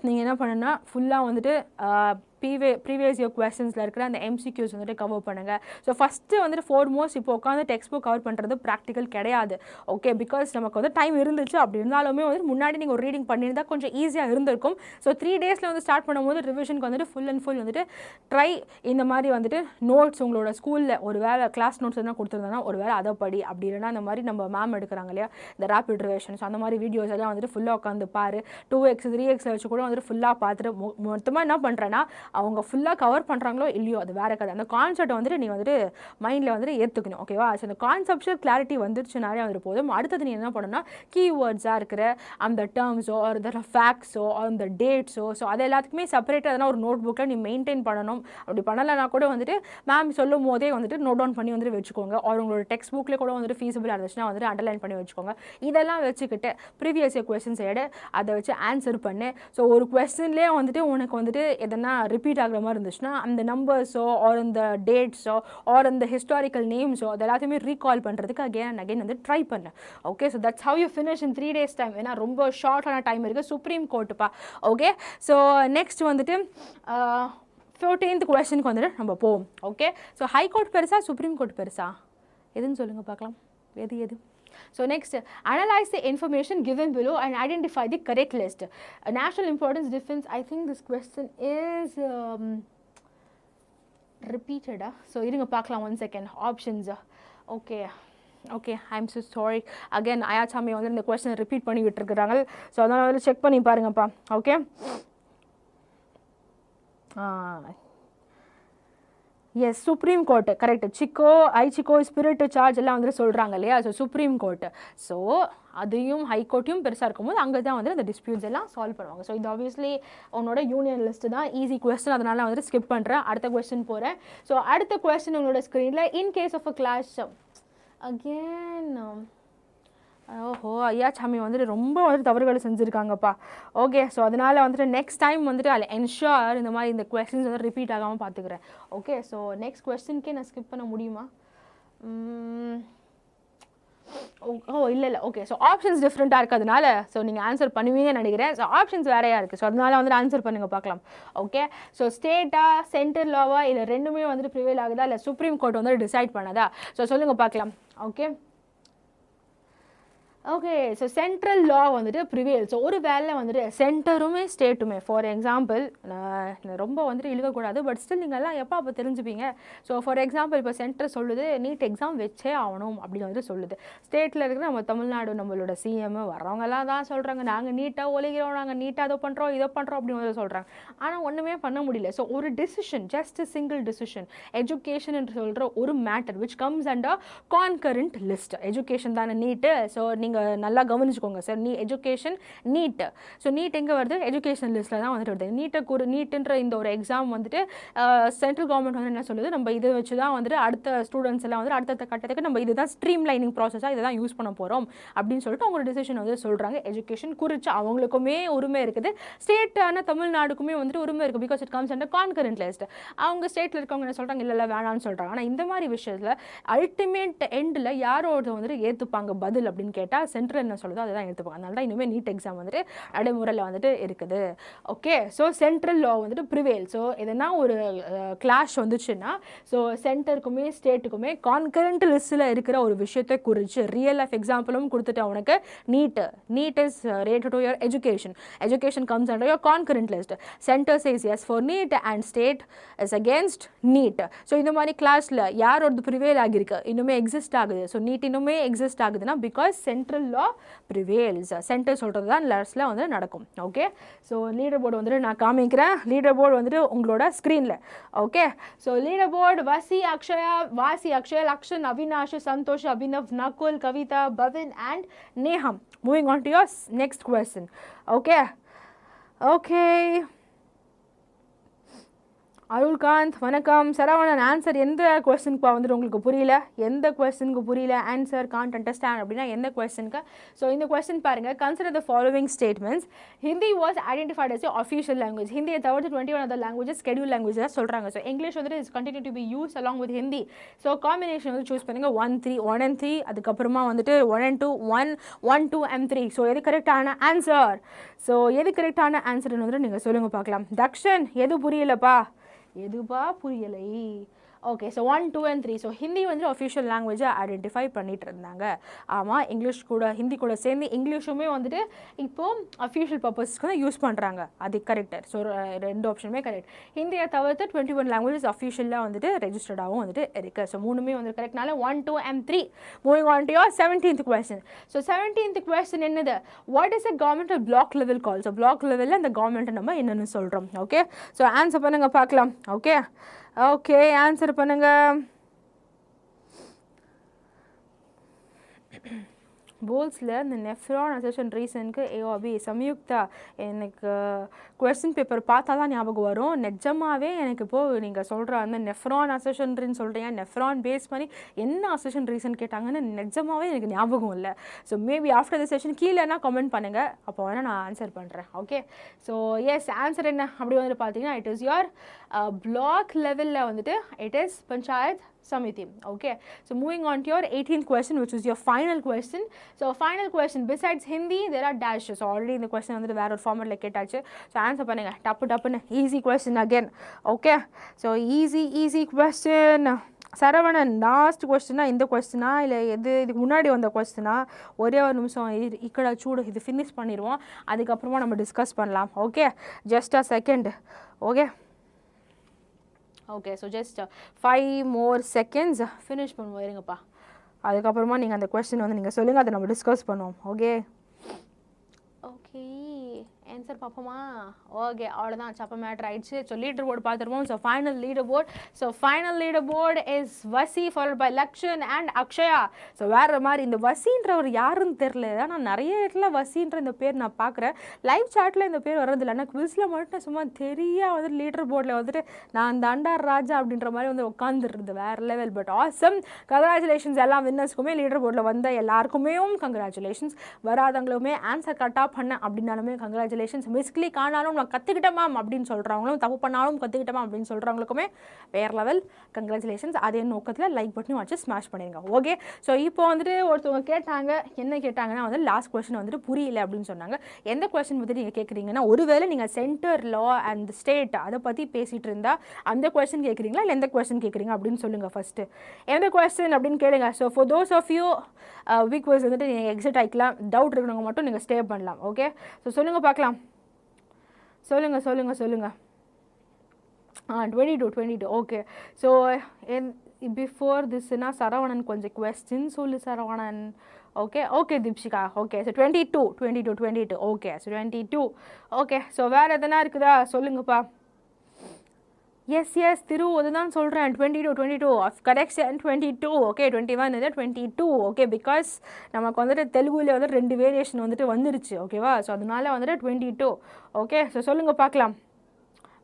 நீங்கள் என்ன பண்ணுன்னா ஃபுல்லாக வந்துட்டு ப்ரீவியஸ் இயர் கொஸ்டின்ஸில் இருக்கிற அந்த MCQs வந்துட்டு கவர் பண்ணுங்கள். ஸோ ஃபஸ்ட்டு வந்துட்டு ஃபோர்மோஸ்ட் இப்போ உட்காந்து டெக்ஸ்ட் புக் கவர் பண்ணுறது ப்ராக்டிக்கல் கிடையாது. ஓகே, பிகாஸ் நமக்கு வந்து டைம் இருந்துச்சு. அப்படி இருந்தாலுமே வந்து முன்னாடி நீங்கள் ஒரு ரீடிங் பண்ணியிருந்தால் கொஞ்சம் ஈஸியாக இருந்திருக்கும். ஸோ 3 டேஸில் வந்து ஸ்டார்ட் பண்ணும்போது ரிவிஷனுக்கு வந்துட்டு ஃபுல் அண்ட் ஃபுல் வந்துட்டு ட்ரை இந்த மாதிரி வந்துட்டு நோட்ஸ் உங்களோட ஸ்கூலில் ஒரு வேளை கிளாஸ் நோட்ஸ் எதுனா கொடுத்துருந்தாங்கன்னா ஒரு வேளை அதை படி, அப்படி இல்லைனா அந்த மாதிரி நம்ம மேம் எடுக்கிறாங்க இல்லையா இந்த ரேப்பிட் ரிவிஷன்ஸ், அந்த மாதிரி வீடியோஸ் எல்லாம் வந்துட்டு ஃபுல்லாக உட்காந்து பாரு. 2x 3x வச்சு கூட வந்துட்டு ஃபுல்லாக பார்த்துட்டு மொத்தமாக என்ன பண்ணுறேன்னா அவங்க ஃபுல்லாக கவர் பண்ணுறாங்களோ இல்லையோ அது வேறு கதை. அந்த கான்செப்டை வந்துட்டு நீ வந்துட்டு மைண்டில் வந்துட்டு ஏற்றுக்கணும். ஓகேவா? ஸோ அந்த கான்செப்ஷுவல் கிளாரிட்டி வந்துருச்சுனாலே வந்துட்டு போதும். அடுத்தது நீ என்ன பண்ணணும்னா கீவேர்ட்ஸாக இருக்கிற அந்த டேர்ம்ஸோ அந்த ஃபேக்ட்ஸோ அந்த டேட்ஸோ ஸோ அது எல்லாத்துக்குமே செப்பரேட்டாக எதனா ஒரு நோட் புக்கில் நீ மெயின்டைன் பண்ணணும். அப்படி பண்ணலைன்னா கூட வந்துட்டு மேம் சொல்லும் போதே வந்துட்டு நோட் டவுன் பண்ணி வந்துட்டு வச்சுக்கோங்க. ஒரு உங்களோட டெக்ஸ்ட் புக்கில் கூட வந்துட்டு ஃபீஸிபிளாக இருந்துச்சுன்னா வந்துட்டு அண்டர்லைன் பண்ணி வச்சுக்கோங்க. இதெல்லாம் வச்சுக்கிட்டு ப்ரீவியஸ் இயர் கொஸ்டின்ஸ் எடு, அதை வச்சு ஆன்சர் பண்ணு. ஸோ ஒரு கொஸ்டின்லேயே வந்துட்டு உனக்கு வந்துட்டு எதனா ரிப்பீட் ஆகிற மாதிரி இருந்துச்சுன்னா அந்த நம்பர்ஸோ ஆர் அந்த டேட்ஸோ ஆர் அந்த ஹிஸ்டாரிக்கல் நேம்ஸோ அது எல்லாத்தையுமே ரீகால் பண்ணுறதுக்கு அகேன் அண்ட் அகெயின் வந்து ட்ரை பண்ணு. Okay, so that's how you finish in 3 days time. ஏன்னா ரொம்ப ஷார்ட்டான டைம் இருக்குது. சுப்ரீம் கோர்ட்டுப்பா. ஓகே, ஸோ நெக்ஸ்ட் வந்துட்டு 14th கொஸ்டினுக்கு வந்துட்டு நம்ம போவோம். ஓகே, ஸோ ஹை கோர்ட் பெருசா சுப்ரீம் கோர்ட் பெருசா எதுன்னு சொல்லுங்கள் பார்க்கலாம். எது? So next, analyze the information given below and identify the correct list. National importance difference. I think this question is repeated. So irunga paakalam 1 second. Options. Okay, I'm so sorry. Again, ayachami வந்து இந்த question repeat பண்ணி விட்டுருக்காங்க. So அதனால வந்து check பண்ணி பாருங்கப்பா. Okay. Yes, supreme court correct. ஐச்சிக்கோ ஸ்பிரிட் சார்ஜ் எல்லாம் வந்துட்டு சொல்கிறாங்க இல்லையா. So supreme court. ஸோ அதையும் ஹை கோர்ட்டையும் பெருசாக இருக்கும்போது அங்கே தான் வந்து அந்த டிஸ்பியூட்ஸ் எல்லாம் சால்வ் பண்ணுவாங்க. ஸோ இது ஆப்வியஸ்லி உன்னோட யூனியன் லிஸ்ட்டு தான் ஈஸி கொஸ்டின், அதனால் வந்துட்டு ஸ்கிப் பண்ணுறேன். அடுத்த கொஸ்டின் போகிறேன். ஸோ அடுத்த கொஸ்டின் உங்களோட ஸ்க்ரீனில் in case of a clash again. ஓஹோ, ஐயா சாமி வந்துட்டு ரொம்ப வந்துட்டு தவறுகளை செஞ்சுருக்காங்கப்பா. ஓகே, ஸோ அதனால் வந்துட்டு நெக்ஸ்ட் டைம் வந்துட்டு அதில் என்ஷூர் இந்த மாதிரி இந்த கொஸ்டின்ஸ் வந்து ரிப்பீட் ஆகாமல் பார்த்துக்கிறேன். ஓகே, ஸோ நெக்ஸ்ட் கொஸ்டின்கே நான் ஸ்கிப் பண்ண முடியுமா? ஓ இல்லை ஓகே. ஸோ ஆப்ஷன்ஸ் டிஃப்ரெண்ட்டாக இருக்கிறதுனால ஸோ நீங்கள் ஆன்சர் பண்ணுவீங்கன்னு நினைக்கிறேன். ஸோ ஆப்ஷன்ஸ் வேறையாக இருக்குது. ஸோ அதனால வந்துட்டு ஆன்சர் பண்ணுங்க பார்க்கலாம். ஓகே. ஸோ ஸ்டேட்டா சென்ட்ரல் லாவா இல்லை ரெண்டுமே வந்துட்டு ப்ரிவேல் ஆகுதா இல்லை சுப்ரீம் கோர்ட் வந்து டிசைட் பண்ணதா? ஸோ சொல்லுங்கள் பார்க்கலாம். Okay okay. ஸோ சென்ட்ரல் லா வந்துட்டு ப்ரிவேல். ஸோ ஒரு வேலை வந்துட்டு சென்டருமே ஸ்டேட்டுமே, ஃபார் எக்ஸாம்பிள் நான் ரொம்ப வந்துட்டு இழுக்கக்கூடாது, பட் ஸ்டில் நீங்கள் எல்லாம் எப்போ அப்போ தெரிஞ்சுப்பீங்க. ஸோ ஃபார் எக்ஸாம்பிள் இப்போ சென்டர் சொல்லுது நீட் எக்ஸாம் வச்சே ஆகணும் அப்படின்னு வந்துட்டு சொல்லுது. ஸ்டேட்டில் இருக்கிற நம்ம தமிழ்நாடு நம்மளோட சிஎம் வர்றவங்கெல்லாம் தான் சொல்கிறாங்க நாங்கள் நீட்டாக ஒழிக்கிறோம், நாங்கள் நீட்டாக அதை பண்ணுறோம் இதை பண்ணுறோம் அப்படின்னு வந்து சொல்கிறாங்க. ஆனால் ஒன்றுமே பண்ண முடியல. ஸோ ஒரு decision, just single decision, education என்று சொல்கிற ஒரு matter which comes under concurrent list. Education தானே நீட்டு. ஸோ நீங்கள் நல்லா கவனிச்சுக்கோங்க sir. Education NEET. So NEET எங்கே வருது? எஜுகேஷன் லிஸ்ட்டில் தான் வந்துட்டு வருது. நீட்டுன்ற இந்த ஒரு எக்ஸாம் வந்துட்டு சென்ட்ரல் கவர்மெண்ட் வந்து என்ன சொல்லுது, நம்ம இதை வச்சு தான் வந்துட்டு அடுத்த ஸ்டூடெண்ட்ஸ் எல்லாம் வந்து அடுத்த கட்டத்துக்கு நம்ம இதுதான் ஸ்ட்ரீம் லைனிங் ப்ராசஸாக இதை தான் யூஸ் பண்ண போகிறோம் அப்படின்னு சொல்லிட்டு அவங்க டிசிஷன் வந்து சொல்கிறாங்க. எஜுகேஷன் குறித்து அவங்களுக்குமே உரிமை இருக்குது, ஸ்டேட்டான தமிழ்நாடுக்குமே வந்துட்டு உரிமை இருக்குது. Because it comes under concurrent list. அவங்க ஸ்டேட்டில் இருக்கவங்க என்ன சொல்கிறாங்க, இல்லை வேணான்னு சொல்கிறாங்க. ஆனால் இந்த மாதிரி விஷயத்தில் அல்டிமேட் எண்டில் யாரோட வந்துட்டு ஏற்றுப்பாங்க பதில் அப்படின்னு கேட்டால் சென்ட்ரல் என்ன சொல்லுதோ அதை தான் எடுத்துப்பாங்க. அதனால தான் இனிமேல் நீட் எக்ஸாம் வந்துட்டு நடைமுறையில் வந்துட்டு இருக்குது. ஓகே. ஸோ சென்ட்ரல் லா வந்துட்டு ப்ரிவேல். ஸோ எதனா ஒரு கிளாஷ் வந்துச்சுன்னா ஸோ சென்டருக்குமே ஸ்டேட்டுக்குமே கான்கரண்ட் லிஸ்ட்டில் இருக்கிற ஒரு விஷயத்தை குறித்து ரியல் லைஃப் எக்ஸாம்பிளும் கொடுத்துட்டு அவனுக்கு NEET is related to your education comes under your concurrent list. Centre says yes for NEET and state is against NEET. So இந்த மாதிரி கிளாஸில் யாரோட ப்ரிவேல் ஆகியிருக்கு, இன்னுமே எக்ஸிஸ்ட் ஆகுது. ஸோ நீட் இன்னுமே எக்ஸிஸ்ட் ஆகுதுன்னா because central law prevails. Centre சொல்கிறது தான் லாஸ்ட்டில் வந்து நடக்கும். ஓகே. ஸோ லீடர் போர்டு வந்துட்டு நான் காமிக்கிறேன். லீடர் போர்டு வந்துட்டு உங்களோட ஸ்க்ரீனில். Okay. So leader board Vasi, Akshaya, Lakshan, Avinash, Santosh, Abhinav, Nakul, Kavitha, Pavin and Neham. Moving on to your next question. Okay okay. Arulkanth வணக்கம். சரவணன் ஆன்சர் எந்த கொஸ்டினுக்கு வந்துட்டு உங்களுக்கு புரியல, எந்த கொஸ்டினுக்கு புரியல, ஆன்சர் காண்ட் அண்டர்ஸ்டாண்ட் அப்படின்னா எந்த கொஸ்டினுக்கு? ஸோ இந்த கொஸ்டின் பாருங்கள். Consider the following statements. Hindi was identified as official language. ஹிந்தியை தவிர்த்து 21 other languages scheduled languages சொல்கிறாங்க. ஸோ இங்கிலீஷ் வந்துட்டு is continue to be use along with Hindi. So combination வந்து சூஸ் பண்ணுங்கள். 1 and 3 அதுக்கப்புறமா வந்துட்டு 1 and 2 1 2 and 3. ஸோ எது கரெக்டான ஆன்சர்? ஸோ எது கரெக்டான ஆன்சர்னு வந்துட்டு நீங்கள் சொல்லுங்கள் பார்க்கலாம். தக்ஷன் எது புரியலப்பா, எதுபா புரியலை? Okay. So 1 2 and 3. So Hindi வந்து அஃபிஷியல் லாங்குவேஜை ஐடென்டிஃபை பண்ணிட்டு இருந்தாங்க. ஆமாம், இங்கிலீஷ் கூட ஹிந்தி கூட சேர்ந்து இங்கிலீஷுமே வந்துட்டு இப்போது அஃபிஷியல் பர்பஸ்க்கு தான் யூஸ் பண்ணுறாங்க. அது கரெக்டு. ஸோ ரெண்டு ஆப்ஷனுமே கரெக்ட். ஹிந்தியை தவிர்த்து 21 லாங்குவேஜஸ் அஃபிஷியலாக வந்துட்டு ரெஜிஸ்டர்டாகவும் வந்துட்டு இருக்குது. ஸோ மூணுமே வந்து கரெக்ட்னால 1 2 and 3. Moving on to your 17th question. So 17th question என்னது? What is a government block level call? So block லெவலில் அந்த கவர்மெண்ட்டை நம்ம என்னென்னு சொல்கிறோம். ஓகே. ஸோ ஆன்சர் பண்ணுங்க பார்க்கலாம். Okay okay. ஆன்சர் பண்ணுங்க. போல்ஸில் இந்த நெஃப்ரான் அசோசியேஷன் ரீசனுக்கு ஏஓபி சம்யுக்தா எனக்கு கொஸ்டின் பேப்பர் பார்த்தா தான் ஞாபகம் வரும். நிஜமாகவே எனக்கு இப்போது நீங்கள் சொல்கிற அந்த நெஃப்ரான் அசோசியேஷன் சொல்கிறீங்க, நெஃப்ரான் பேஸ் பண்ணி என்ன அசோசியேஷன் ரீசன் கேட்டாங்கன்னு நிஜமாகவே எனக்கு ஞாபகம் இல்லை. So maybe after the session கீழேனா கமெண்ட் பண்ணுங்கள், அப்போ வேணால் நான் ஆன்சர் பண்ணுறேன். ஓகே. ஸோ எஸ் ஆன்சர் என்ன அப்படி வந்து பார்த்தீங்கன்னா இட் இஸ் யுவர் பிளாக் லெவலில் வந்துட்டு it is panchayat Samiti. Okay. So moving on to your 18th question, which is your final question. So final question, besides Hindi there are dashes. So already in the question வந்து வேற ஒரு ஃபார்மட்ல கேட்டாச்சு. So answer பண்ணுங்க டப்புன்னு. Easy question again. Okay. So easy question. Saravanan last கொஸ்டினா இந்த கொஸ்டினா இல்லை இதுக்கு முன்னாடி வந்த கொஸ்டினா? ஒரே ஒரு நிமிஷம் இக்கடா சூடு, இது ஃபினிஷ் பண்ணிடுவோம், அதுக்கப்புறமா நம்ம டிஸ்கஸ் பண்ணலாம். Okay. Just a second. Okay okay. So just 5 more seconds finish பண்ணுவோம் இருங்கப்பா. அதுக்கப்புறமா நீங்கள் அந்த கொஸ்டின் வந்து நீங்கள் சொல்லுங்கள், அதை நம்ம டிஸ்கஸ் பண்ணுவோம். Okay okay. ஆன்சர் பார்ப்போமா? ஓகே அவ்வளோதான், சப்ப மேட்ரு ஆயிடுச்சு. ஸோ லீடர் போர்டு பார்த்துருவோம். So final leader board is Vasi followed by Lakshan and Akshaya. So வேறு மாதிரி இந்த வசின்றவர் யாருன்னு தெரில, ஆனால் நிறைய இடத்துல வசின்ற இந்த பேர் நான் பார்க்குறேன். லைவ் சாட்டில் இந்த பேர் வர்றதில்லை, ஆனால் குவிஸில் மட்டும் சும்மா தெரியாக வந்துட்டு லீடர் போர்டில் வந்துட்டு நான் அந்த அண்டார் ராஜா அப்படின்ற மாதிரி வந்து உட்காந்துருது. வேறு லெவல். But awesome. கங்க்ராச்சுலேஷன்ஸ் எல்லா வின்னர்ஸ்க்குமே, லீடர் போர்டில் வந்த எல்லாருக்குமே கங்க்ராச்சுலேஷன்ஸ். வராதவங்களுமே ஆன்சர் கரெக்டாக பண்ண அப்படின்னாலுமே கங்க்ராச்சுலேஷன்ஸ். கங்க்ராச்சுலேஷன்ஸ். மிஸ்கிளிக் ஆனாலும் நான் கற்றுக்கிட்டேன் மேம் அப்படின்னு சொல்கிறவங்களும், தப்பு பண்ணாலும் கற்றுக்கிட்டேன் அப்படின்னு சொல்கிறவங்களுக்குமே வேறு லெவல் கங்க்ராச்சுலேஷன்ஸ். அதே நோக்கத்தில் லைக் பட்டனையும் வச்சு ஸ்மாஷ் பண்ணிடுங்க. ஓகே, ஸோ இப்போ வந்துட்டு ஒருத்தவங்க கேட்டாங்க, என்ன கேட்டாங்கன்னா வந்து லாஸ்ட் கொஸ்டின் வந்துட்டு புரியல அப்படின்னு சொன்னாங்க. எந்த கொஸ்டின் வந்துட்டு நீங்கள் கேட்குறீங்கன்னா, ஒருவேளை நீங்கள் சென்டர் லா அண்ட் ஸ்டேட் அதை பற்றி பேசிகிட்டு இருந்தால் அந்த கொஸ்டின் கேட்குறீங்களா இல்லை எந்த கொஸ்டின் கேட்குறீங்க அப்படின்னு சொல்லுங்கள் ஃபஸ்ட்டு. எந்த கொஸ்டின் அப்படின்னு கேளுங்க. So for those of you week wise வந்துட்டு நீங்கள் எக்ஸிட் ஆகிக்கலாம், டவுட் இருக்கிறவங்க மட்டும் நீங்கள் ஸ்டே பண்ணலாம். ஓகே, ஸோ சொல்லுங்கள் பார்க்கலாம். சொல்லுங்கள் 22 okay. So before Thisna Saravanan கொஞ்சம் கொஸ்டின் சொல்லு Saravanan. Okay Deepshikha. Okay, so 22 okay. So 22 okay. So வேறு எதனா இருக்குதா சொல்லுங்கப்பா. எஸ் திரு அதுதான் சொல்கிறேன். 22 கரெக்ஷன் 22. ஓகே, 21 இது 22. ஓகே, பிகாஸ் நமக்கு வந்துட்டு தெலுங்குல வந்து 2 வேரியேஷன் வந்துட்டு வந்துருச்சு. ஓகேவா, ஸோ அதனால வந்துட்டு 22. ஓகே, ஸோ சொல்லுங்கள் பார்க்கலாம்.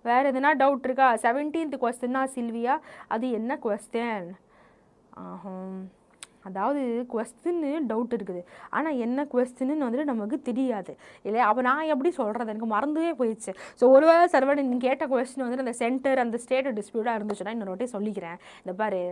வேறு எதுனா டவுட் இருக்கா? 17th கொஸ்டின்னா சில்வியா, அது என்ன கொஸ்டின்? அதாவது கொஸ்டின்னு டவுட் இருக்குது, ஆனால் என்ன கொஸ்டின்னு வந்துட்டு நமக்கு தெரியாது இல்லையா? அப்போ நான் எப்படி சொல்கிறது, எனக்கு மறந்துவே போயிடுச்சு. ஸோ ஒருவேளை சர்வன் நீங்கள் கேட்ட கொஸ்டின் வந்துட்டு அந்த சென்டர் அந்த ஸ்டேட் டிஸ்பியூட்டாக இருந்துச்சுன்னா இன்னொரு சொல்லிக்கிறேன். இந்த பாரு,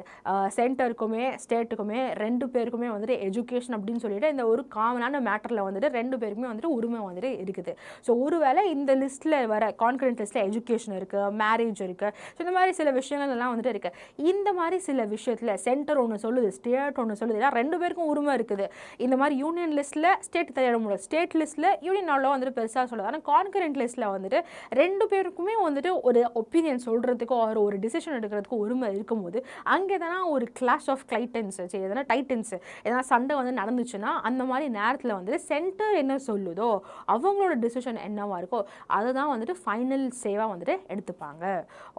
சென்டருக்குமே ஸ்டேட்டுக்குமே 2 பேருக்குமே வந்துட்டு எஜுகேஷன் அப்படின்னு சொல்லிட்டு இந்த ஒரு காமனான மேட்டரில் வந்துட்டு 2 பேருக்குமே வந்துட்டு உரிமை வந்துட்டு இருக்குது. ஸோ ஒருவேளை இந்த லிஸ்ட்டில் வர கான்கரண்ட் லிஸ்ட்டில் எஜுகேஷன் இருக்குது, மேரேஜ் இருக்குது, ஸோ இந்த மாதிரி சில விஷயங்கள் எல்லாம் வந்துட்டு இருக்குது. இந்த மாதிரி சில விஷயத்தில் சென்டர் ஒன்று சொல்லுது, ஸ்டேட் ஒன்று சொல்லுது, 2 பேருக்கும் உரிமை இருக்குது. இந்த மாதிரி யூனியன் லிஸ்ட்டில் ஸ்டேட் தயார முடியாது, ஸ்டேட் லிஸ்ட்டில் யூனியன் ஆளோ வந்துட்டு பெருசாக சொல்லுது. ஆனால் கான்கரண்ட் லிஸ்ட்டில் வந்துட்டு 2 பேருக்குமே வந்துட்டு ஒரு ஒப்பீனியன் சொல்கிறதுக்கோ ஒரு டிசிஷன் எடுக்கிறதுக்கு உரிமை இருக்கும்போது அங்கே எதனா ஒரு கிளாஷ் ஆஃப் கிளைட்டன்ஸ், எதனா டைட்டன்ஸ் எதனா சண்டை வந்து நடந்துச்சுன்னா அந்த மாதிரி நேரத்தில் வந்துட்டு சென்டர் என்ன சொல்லுதோ அவங்களோட டிசிஷன் என்னவாக இருக்கோ அதை தான் வந்துட்டு ஃபைனல் சேவாக வந்துட்டு எடுத்துப்பாங்க.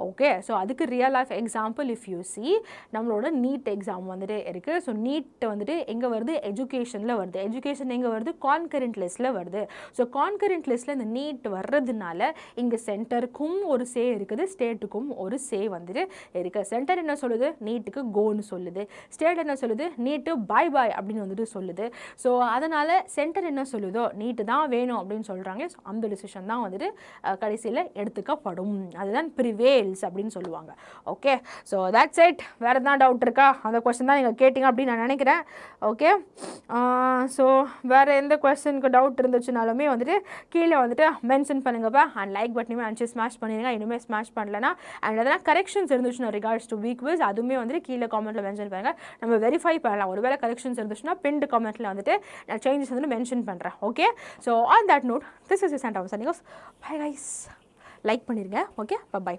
ஓகே, ஸோ அதுக்கு real life example if you see நம்மளோட நீட் எக்ஸாம் வந்துட்டு இருக்குது. ஸோ நீட் வந்துட்டு எங்கே வருது, எஜுகேஷனில் வருது. எஜுகேஷன் எங்கே வருது, கான்கரண்ட் லிஸ்ட்டில் வருது. ஸோ கான்கரண்ட் லிஸ்ட்டில் இந்த நீட் வர்றதுனால இங்கே சென்டருக்கும் ஒரு சே இருக்குது, ஸ்டேட்டுக்கும் ஒரு சே வந்துட்டு இருக்குது. சென்டர் என்ன சொல்லுது, நீட்டுக்கு கோன்னு சொல்லுது. ஸ்டேட் என்ன சொல்லுது, நீட்டு பாய் அப்படின்னு வந்துட்டு சொல்லுது. ஸோ அதனால் சென்டர் என்ன சொல்லுதோ நீட்டு தான் வேணும் அப்படின்னு சொல்கிறாங்க. ஸோ அந்த டிசிஷன் தான் வந்துட்டு கடைசியில் எடுத்துக்கப்படும். அதுதான் ப்ரிவேல்ஸ் அப்படின்னு சொல்லுவாங்க. Okay, so that's it. வேறு எதாவது டவுட் இருக்கா? அந்த கொஸ்டின் தான் நீங்கள் கேட்டிங்க அப்படின்னு நான் நினைக்கிறேன். ஓகே, ஸோ வேறு எந்த கொஸ்டினுக்கு டவுட் இருந்துச்சுனாலுமே வந்துட்டு கீழே வந்துட்டு மென்ஷன் பண்ணுங்கப்பா. அண்ட் லைக் பட்டனையுமே அனுப்பிச்சு ஸ்மாஷ் பண்ணிடுங்க. இன்னுமே ஸ்மாஷ் பண்ணலன்னா அண்ட் எதனா கரெக்ஷன்ஸ் இருந்துச்சுன்னா ரிகார்ட்ஸ் டு வீக் வைஸ் அதுவுமே வந்துட்டு கீழே காமெண்ட்டில் மென்ஷன் பண்ணுங்கள். நம்ம வெரிஃபை பண்ணலாம். ஒருவேளை கரெக்ஷன்ஸ் இருந்துச்சுன்னா பின்டு காமெண்ட்டில் வந்துட்டு நான் சேஞ்சஸ் வந்து மென்ஷன் பண்ணுறேன். Okay, so on that note this is Sandra signing off. Bye guys. Like பண்ணிடுங்க. Okay, by.